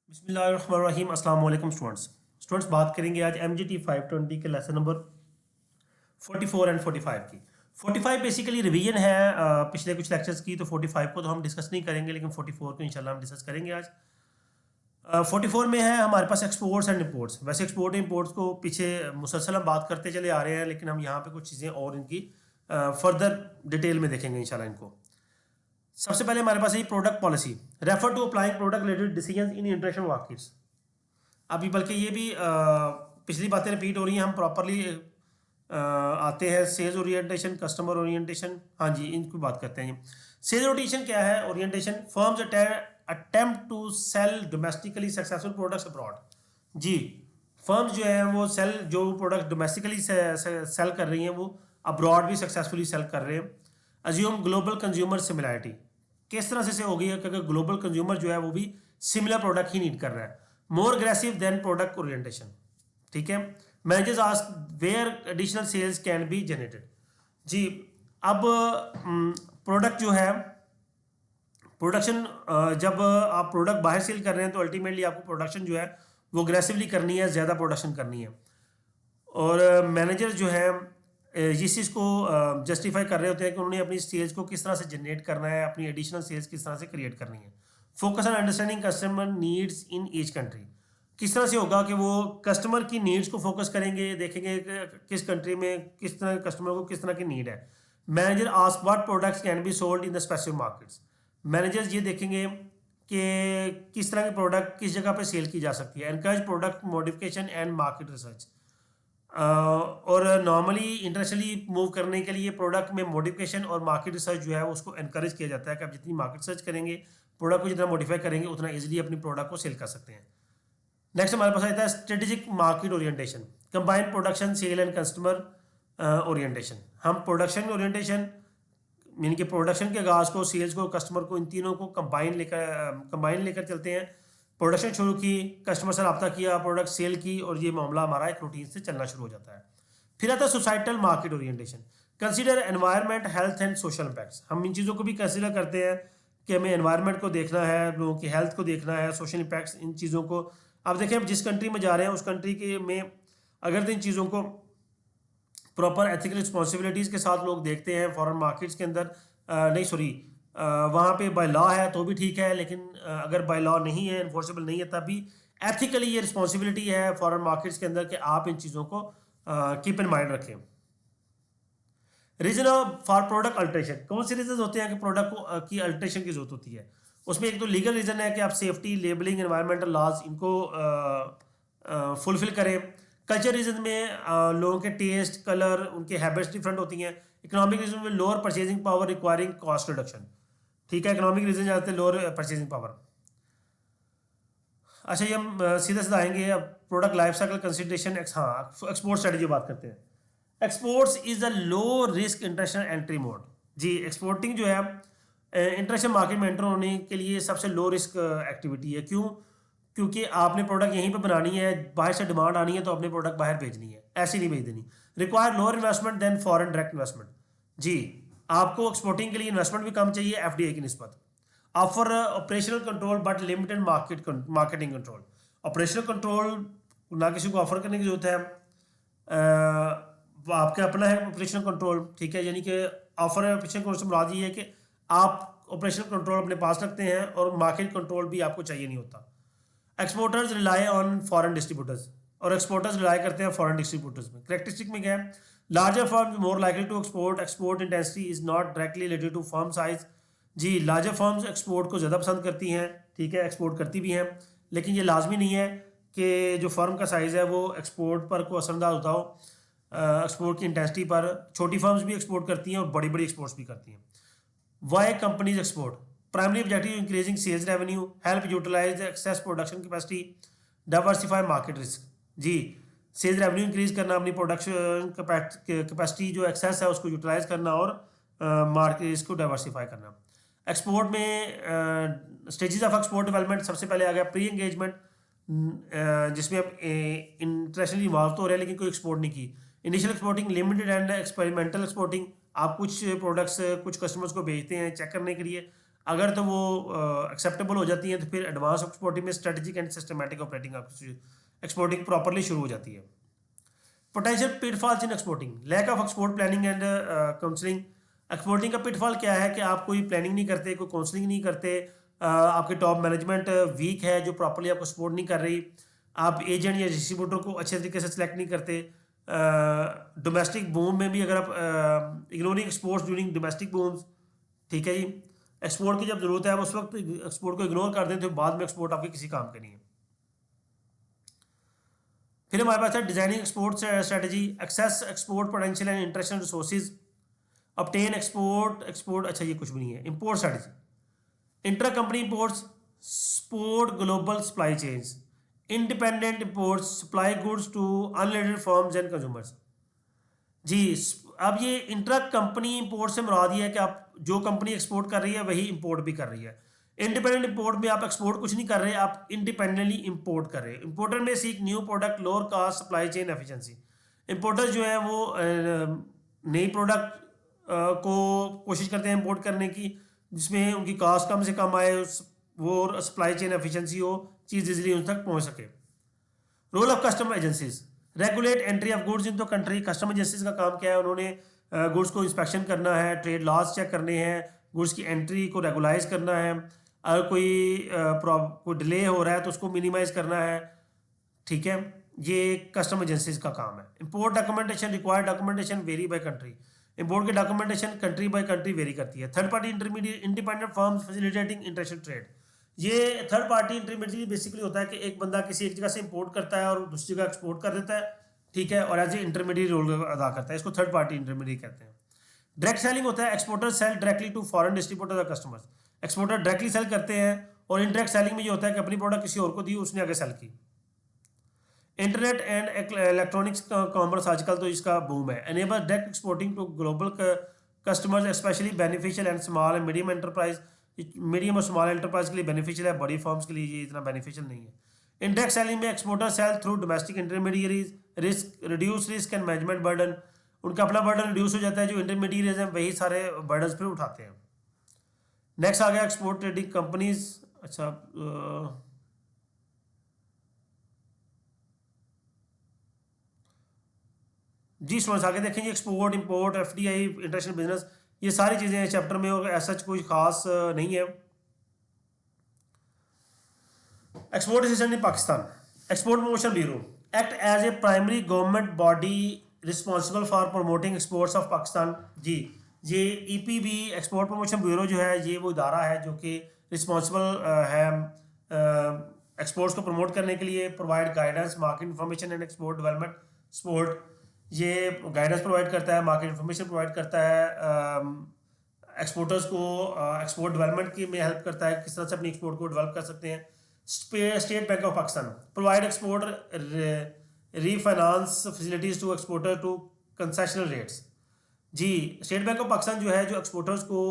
बिस्मिल्लाहिर्रहमानिर्रहीम। अस्सलाम वालेकुम स्टूडेंट्स बात करेंगे आज MGT 520 के लेसन नंबर 44 एंड 45 की। 45 बेसिकली रिवीजन है पिछले कुछ लेक्चर्स की, तो 45 को तो हम डिस्कस नहीं करेंगे, लेकिन 44 को इंशाल्लाह हम डिस्कस करेंगे आज। 44 में है हमारे पास एक्सपोर्ट्स एंड इंपोर्ट्स। वैसे एक्सपोर्ट इंपोर्ट्स को पीछे मुसलसल हम बात करते चले आ रहे हैं, लेकिन हम यहाँ पे कुछ चीज़ें और इनकी फर्दर डिटेल में देखेंगे इंशाल्लाह इनको। सबसे पहले हमारे पास है product policy, refer to applying product related decisions in international markets. अभी बल्कि ये भी पिछली बातें रिपीट हो रही हैं, हम प्रॉपरली आते हैं सेल्स ओरिएंटेशन, कस्टमर ओरिएंटेशन। हाँ जी, इनको बात करते हैं। सेल्स ओरिएंटेशन क्या है? Orientation firms attempt to sell domestically successful products abroad. जी, फर्म्स जो है वो जो प्रोडक्ट डोमेस्टिकली सेल कर रही हैं वो अब्रॉड भी सक्सेसफुली सेल कर रहे हैं। अज्यूम ग्लोबल कंज्यूमर सिमिलैरिटी, किस तरह से होगी है कि ग्लोबल कंज्यूमर जो है वो भी सिमिलर प्रोडक्ट ही नीड कर रहा है। More aggressive than product orientation. ठीक है। Managers ask where additional sales can be generated. जी, अब प्रोडक्ट जो है प्रोडक्शन, जब आप प्रोडक्ट बाहर सेल कर रहे हैं तो अल्टीमेटली आपको प्रोडक्शन जो है वो अग्रेसिवली करनी है, ज़्यादा प्रोडक्शन करनी है। और मैनेजर जो है इस चीज़ को जस्टिफाई कर रहे होते हैं कि उन्होंने अपनी सेल्स को किस तरह से जनरेट करना है, अपनी एडिशनल सेल्स किस तरह से क्रिएट करनी है। Focus on understanding customer needs in each country. किस तरह से होगा कि वो कस्टमर की नीड्स को फोकस करेंगे, देखेंगे कि किस कंट्री में किस तरह कस्टमर को किस तरह की नीड है। Manager ask what products can be sold in the specific markets. Managers ये देखेंगे कि किस तरह के प्रोडक्ट किस जगह पे सेल की जा सकती है। Encourage product modification and market research. और नॉर्मली इंटरनेशनली मूव करने के लिए प्रोडक्ट में मॉडिफिकेशन और मार्केट रिसर्च जो है उसको एनकरेज किया जाता है कि आप जितनी मार्केट रिसर्च करेंगे, प्रोडक्ट को जितना मॉडिफाई करेंगे, उतना इजीली अपनी प्रोडक्ट को सेल कर सकते हैं। नेक्स्ट हमारे पास आता है strategic market orientation, combine production sale and customer orientation. हम प्रोडक्शन ओरिएंटेशन यानी कि प्रोडक्शन के आगाज को, सेल्स को, कस्टमर को, इन तीनों को कंबाइन लेकर चलते हैं। प्रोडक्शन शुरू की, कस्टमर से रब्ता किया, प्रोडक्ट सेल की, और ये मामला हमारा एक रूटीन से चलना शुरू हो जाता है। फिर आता है societal market orientation, consider environment, health and social impacts. हम इन चीज़ों को भी कंसीडर करते हैं कि हमें एनवायरनमेंट को देखना है, लोगों की हेल्थ को देखना है, सोशल इम्पैक्ट्स, इन चीज़ों को। आप देखें, जिस कंट्री में जा रहे हैं उस कंट्री के में अगर इन चीज़ों को प्रॉपर एथिकल रिस्पॉन्सिबिलिटीज़ के साथ लोग देखते हैं फॉरेन मार्केट्स के अंदर, नहीं सॉरी, वहाँ पे बाय लॉ है तो भी ठीक है, लेकिन अगर बाय लॉ नहीं है, इन्फोर्सेबल नहीं है, तब भी एथिकली ये रिस्पॉन्सिबिलिटी है फॉरेन मार्केट्स के अंदर कि आप इन चीज़ों को कीप इन माइंड रखें। रीजन फॉर प्रोडक्ट अल्ट्रेशन, कौन से रीजन होते हैं कि प्रोडक्ट को की अल्ट्रेशन की जरूरत होती है? उसमें एक तो लीगल रीजन है कि आप सेफ्टी, लेबलिंग, एनवायरमेंटल लॉज इनको फुलफिल करें। कल्चर रीजन में लोगों के टेस्ट, कलर, उनके हैबिट्स डिफरेंट होती हैं। इकोनॉमिक रीजन में lower purchasing power requiring cost reduction. ठीक है, इकोनॉमिक रीजन जाते हैं लोअर परचेजिंग पावर। अच्छा, ये हम सीधा सीधा आएंगे अब प्रोडक्ट लाइफ साइकिल कंसिडरेशन। हाँ, एक्सपोर्ट स्ट्रेटजी बात करते हैं। Exports is a low risk international entry mode. जी, एक्सपोर्टिंग जो है इंटरनेशनल मार्केट में एंटर होने के लिए सबसे लो रिस्क एक्टिविटी है। क्यों? क्योंकि आपने प्रोडक्ट यहीं पे बनानी है, बाहर से डिमांड आनी है तो अपने प्रोडक्ट बाहर भेजनी है, ऐसे नहीं भेज देनी। Require lower investment than foreign direct investment. जी, आपको एक्सपोर्टिंग के लिए इन्वेस्टमेंट भी कम चाहिए FDI की निस्बत। Offer operational control but limited marketing control. Operational control ना किसी को ऑफर करने की जरूरत है, आपका अपना है ऑपरेशनल कंट्रोल। ठीक है, यानी कि ऑफर ऑपरेशनल कंट्रोल से मुराद ये है कि आप ऑपरेशनल कंट्रोल अपने पास रखते हैं और मार्केट कंट्रोल भी आपको चाहिए नहीं होता। Exporters rely on foreign distributors, और एक्सपोर्टर्स रिलाई करते हैं फॉरेन डिस्ट्रीब्यूटर्स में। करेक्टरिस्टिक में क्या है? Larger firm more likely to export, export intensity is not directly related to firm size. जी, लार्जर फर्म्स एक्सपोर्ट को ज़्यादा पसंद करती हैं, ठीक है, एक्सपोर्ट करती भी हैं, लेकिन ये लाजमी नहीं है कि जो फर्म का साइज़ है वो एक्सपोर्ट पर को असरअंदाज होता हो, एक्सपोर्ट की इंटेंसिटी पर। छोटी फर्म्स भी एक्सपोर्ट करती हैं और बड़ी बड़ी एक्सपोर्ट्स भी करती हैं। Why companies export? Primary objective increasing sales revenue, help utilise excess production capacity, diversify market risk. जी, सेल्स रेवेन्यू इंक्रीज करना, अपनी प्रोडक्शन कैपेसिटी जो एक्सेस है उसको यूटिलाइज करना, और मार्केट रिस्क को डाइवर्सिफाई करना। एक्सपोर्ट में स्टेजेस ऑफ एक्सपोर्ट डेवलपमेंट, सबसे पहले आ गया प्री एंगेजमेंट, जिसमें आप इंटरनेशनली इन्वॉल्व तो हो रहे हैं लेकिन कोई एक्सपोर्ट नहीं की। Initial exporting, limited and experimental exporting, आप कुछ प्रोडक्ट्स कुछ कस्टमर्स को भेजते हैं चेक करने के लिए, अगर तो वो एक्सेप्टेबल हो जाती हैं तो फिर एडवांस एक्सपोर्टिंग में strategic and systematic operating exporting properly शुरू हो जाती है। Potential pitfalls in exporting, lack of export planning and counselling. Exporting का पिटफॉल क्या है कि आप कोई प्लानिंग नहीं करते, कोई काउंसलिंग नहीं करते, आपके टॉप मैनेजमेंट वीक है जो प्रॉपरली आपको सपोर्ट नहीं कर रही, आप एजेंट या डिस्ट्रीब्यूटर को अच्छे तरीके से सिलेक्ट नहीं करते। डोमेस्टिक बूम में भी अगर आप इग्नोरिंग एक्सपोर्ट्स ड्यूरिंग डोमेस्टिक बूम्स, ठीक है जी, एक्सपोर्ट की जब जरूरत है आप उस वक्त एक्सपोर्ट को इग्नोर कर दें तो बाद में एक्सपोर्ट आपके किसी काम का नहीं है। फिर हमारे पास है designing export strategy, access export potential and international resources, obtain export अच्छा ये कुछ भी नहीं है। Import strategy, inter company imports, support global supply chains, independent imports, supply goods to unrelated firms and consumers. जी, अब ये इंटर कंपनी इंपोर्ट से मुराद ये है कि आप जो कंपनी एक्सपोर्ट कर रही है वही इंपोर्ट भी कर रही है। इंडिपेंडेंट इंपोर्ट में आप एक्सपोर्ट कुछ नहीं कर रहे, आप इंडिपेंडेंटली इंपोर्ट कर रहे हैं। इंपोर्टर में seek new product, lower caste, supply chain efficiency. Importer जो है वो नई प्रोडक्ट को कोशिश करते हैं इंपोर्ट करने की जिसमें उनकी कास्ट कम से कम आए, वो सप्लाई चेन एफिशिएंसी हो, चीज़ इजीली उन तक पहुंच सके। Role of custom agencies, regulate entry of goods in the country. Custom agencies का काम क्या है, उन्होंने गुड्स को इंस्पेक्शन करना है, ट्रेड लॉज चेक करने हैं, गुड्स की एंट्री को रेगुलाइज करना है, अगर कोई डिले हो रहा है तो उसको मिनिमाइज करना है, ठीक है, ये कस्टम एजेंसीज का काम है। Import documentation, required documentation vary by country. Import की documentation country by country vary करती है। Third party intermediate independent firms facilitating international trade, ये थर्ड पार्टी इंटरमीडिएट बेसिकली होता है कि एक बंदा किसी एक जगह से इंपोर्ट करता है और दूसरी जगह एक्सपोर्ट कर देता है, ठीक है, और एज ए इंटरमीडिएट रोल अदा करता है, इसको थर्ड पार्टी इंटरमीडिएट कहते हैं। डायरेक्ट सेलिंग होता है, exporter sell directly to foreign distributor और कस्टमर्स। एक्सपोर्टर डायरेक्टली सेल करते हैं, और इनडायरेक्ट सेलिंग में ये होता है कि अपनी प्रोडक्ट किसी और को दी, उसने आगे सेल की। इंटरनेट एंड इलेक्ट्रॉनिक्स कॉमर्स आजकल तो इसका बूम है। Enable direct exporting to global customers specially beneficial and small and medium enterprise. Medium और स्मॉल एंटरप्राइज के लिए बेनिफिशियल है, बड़ी फर्म्स के लिए ये इतना बेनिफिशियल नहीं है। इंडेक्स सेलिंग में exporter sell through domestic intermediaries, risk reduce risk and management burden, उनका अपना बर्डन रिड्यूस हो जाता है, जो इंटरमीडियरीज हैं वही सारे बर्डन फिर उठाते हैं। नेक्स्ट आ गया एक्सपोर्ट ट्रेडिंग कंपनीज। अच्छा जी स्टूडेंट्स आगे देखेंगे, export import FDI international business, ये सारी चीज़ें इस चैप्टर में और ऐसा कोई खास नहीं है। Export assistant in Pakistan, export promotion bureau act as a primary government body responsible for promoting exports of Pakistan. जी, ये ईपीबी एक्सपोर्ट प्रमोशन ब्यूरो जो है ये वो इदारा है जो कि रिस्पॉन्सिबल है एक्सपोर्ट्स को प्रमोट करने के लिए, provide guidance, market information and export development support. ये गाइडेंस प्रोवाइड करता है, मार्केट इन्फॉर्मेशन प्रोवाइड करता है, एक्सपोर्टर्स को एक्सपोर्ट डेवलपमेंट की में हेल्प करता है, किस तरह से अपनी एक्सपोर्ट को डेवलप कर सकते हैं। State Bank of Pakistan provide export refinance facilities to exporter to concessional rates. जी, स्टेट बैंक ऑफ पाकिस्तान जो है जो एक्सपोर्टर्स को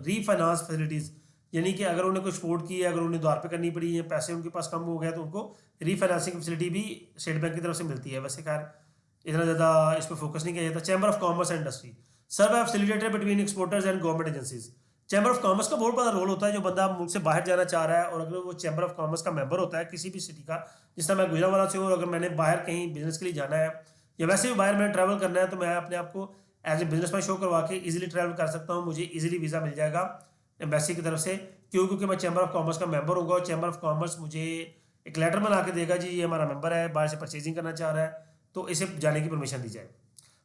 रीफाइनेंस फैसिलिटीज़, यानी कि अगर उन्हें कोई एक्सपोर्ट की है, अगर उन्हें द्वार पे करनी पड़ी है, पैसे उनके पास कम हो गया तो उनको रीफाइनेंसिंग फैसिलिटी भी स्टेट बैंक की तरफ से मिलती है। वैसे खैर इतना ज़्यादा इस पर फोकस नहीं किया जाता। Chamber of commerce and industry serve as facilitator between exporters and government agencies. Chamber of commerce का बहुत बड़ा रोल होता है, जो बंदा मुल्क से बाहर जाना चाह रहा है और अगर वो चैम्बर ऑफ कॉमर्स का मेंबर होता है किसी भी सिटी का, जिस तरह मैं गुजरावाला से हूँ और अगर मैंने बाहर कहीं बिजनेस के लिए जाना है या वैसे भी बाहर मैंने ट्रैवल करना है तो मैं अपने आप को एज ए बिजनेसमैन शो करवा के इजीली ट्रैवल कर सकता हूँ, मुझे इजीली वीज़ा मिल जाएगा एम्बेसी की तरफ से। क्यों? क्योंकि मैं चैम्बर ऑफ कॉमर्स का मेंबर होगा और चैम्बर ऑफ कॉमर्स मुझे एक लेटर बना के देगा, जी ये हमारा मेंबर है, बाहर से परचेजिंग करना चाह रहा है तो इसे जाने की परमिशन दी जाए।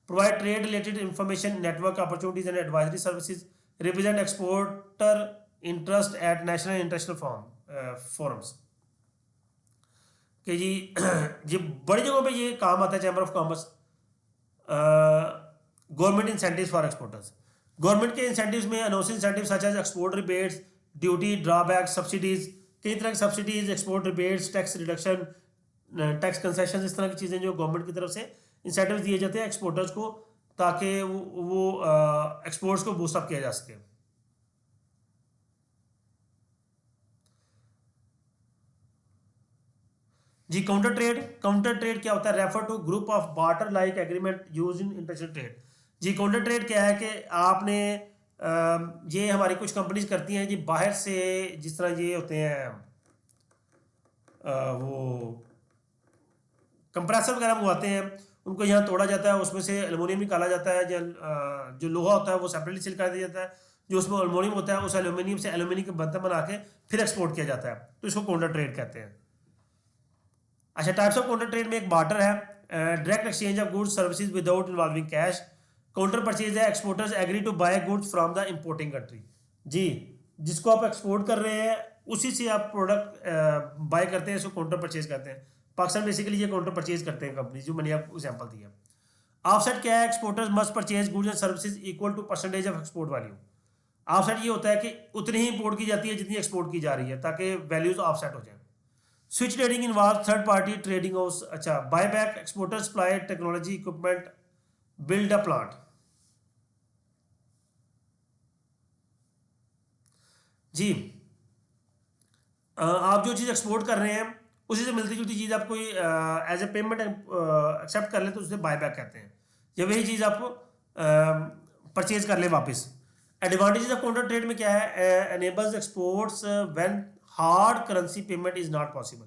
Provide trade related information network opportunities and advisory services, represent exporter interest eight national international forums. कि जी ये बड़ी जगहों पे ये काम आता है chamber of commerce. Government incentives for exporters, government के इंसेंटिव्स में अनोस incentive such as export rebates, duty drawback, subsidies, कई तरह की subsidies, export rebates, tax reduction, tax concession, इस तरह की चीज़ें जो गवर्नमेंट की तरफ से इंसेंटिव दिए जाते हैं एक्सपोर्टर्स को ताकि वो एक्सपोर्ट्स को बूस्टअप किया जा सके। जी काउंटर ट्रेड क्या होता है? Refer to group of barter like agreement use in international trade. जी काउंटर ट्रेड क्या है कि आपने ये हमारी कुछ कंपनीज करती हैं जी, बाहर से जिस तरह ये होते हैं वो कंप्रेसर वगैरह मंगवाते हैं, उनको यहाँ तोड़ा जाता है, उसमें से एल्युमिनियम निकाला जाता है, जो लोहा होता है वो सेपरेटली सील कर दिया जाता है, जो उसमें एल्युमिनियम होता है उस एल्युमिनियम से एल्युमिनियम के बर्तन बना के फिर एक्सपोर्ट किया जाता है, तो इसको काउंटर ट्रेड कहते हैं। अच्छा, टाइप्स ऑफ काउंटर ट्रेड में एक बार्टर है, direct exchange of goods services without involving cash. Counter purchase है, exporters agree to buy goods from the importing country. जी, जिसको आप एक्सपोर्ट कर रहे हैं उसी से आप प्रोडक्ट बाय करते हैं, इसको काउंटर परचेज करते हैं। पाकिस्तान बेसिकली ये काउंटर परचेज करते हैं कंपनी, जो मैंने आपको एग्जांपल दिया। ऑफसेट क्या है, exporters must purchase goods and services equal to percentage of export value. Offset ये होता है कि उतनी ही इंपोर्ट की जाती है जितनी एक्सपोर्ट की जा रही है, ताकि वैल्यूज ऑफसेट हो जाए। Switch trading involve third party trading house. अच्छा, buy back, exporter supply technology equipment, build a plant. जी, आप जो चीज़ एक्सपोर्ट कर रहे हैं उसी से मिलती जुलती चीज़ आपको एज ए पेमेंट एक्सेप्ट कर ले तो उसे बाय बैक कहते हैं, या वही चीज़ आपको परचेज कर ले वापस। एडवांटेजेस ऑफ काउंटर ट्रेड में क्या है, enables exports when hard currency payment is not possible.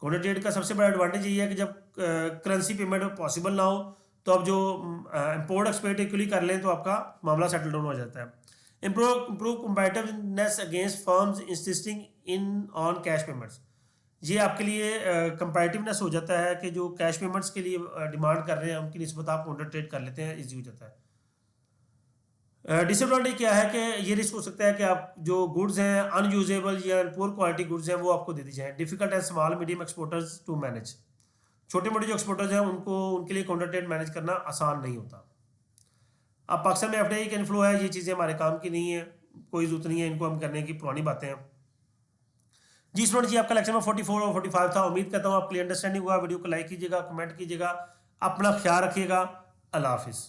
Counter trade का सबसे बड़ा एडवांटेज ये है कि जब करेंसी पेमेंट पॉसिबल ना हो तो आप जो इम्पोर्ट एक्सपोर्ट इक्वली कर लें तो आपका मामला सेटल डाउन हो जाता है। Improve competitiveness against firms insisting in on cash payments. ये आपके लिए कंपेटिटिवनेस हो जाता है कि जो कैश पेमेंट्स के लिए डिमांड कर रहे हैं उनकी निस्बत आप काउंटर ट्रेड कर लेते हैं, ईजी हो जाता है। डिसएडवांटेज क्या है कि ये रिस्क हो सकता है कि आप जो गुड्स हैं अनयूजेबल या पुअर क्वालिटी गुड्स हैं वो आपको दे दी जाए। Difficult and small medium exporters to manage. छोटे मोटे जो एक्सपोर्टर्स हैं उनको उनके लिए काउंटर ट्रेड मैनेज करना आसान नहीं होता। अब पाकिस्तान में एफडीआई का इन्फ्लो है, ये चीज़ें हमारे काम की नहीं है, कोई जरूरत नहीं है इनको हम करने की, पुरानी बातें हैं। जी स्टूडेंट जी, आपका लेक्चर में 44 और 45 था। उम्मीद करता हूँ आपकी अंडरस्टैंडिंग हुआ। वीडियो को लाइक कीजिएगा, कमेंट कीजिएगा, अपना ख्याल रखिएगा। अल्लाह हाफिज़।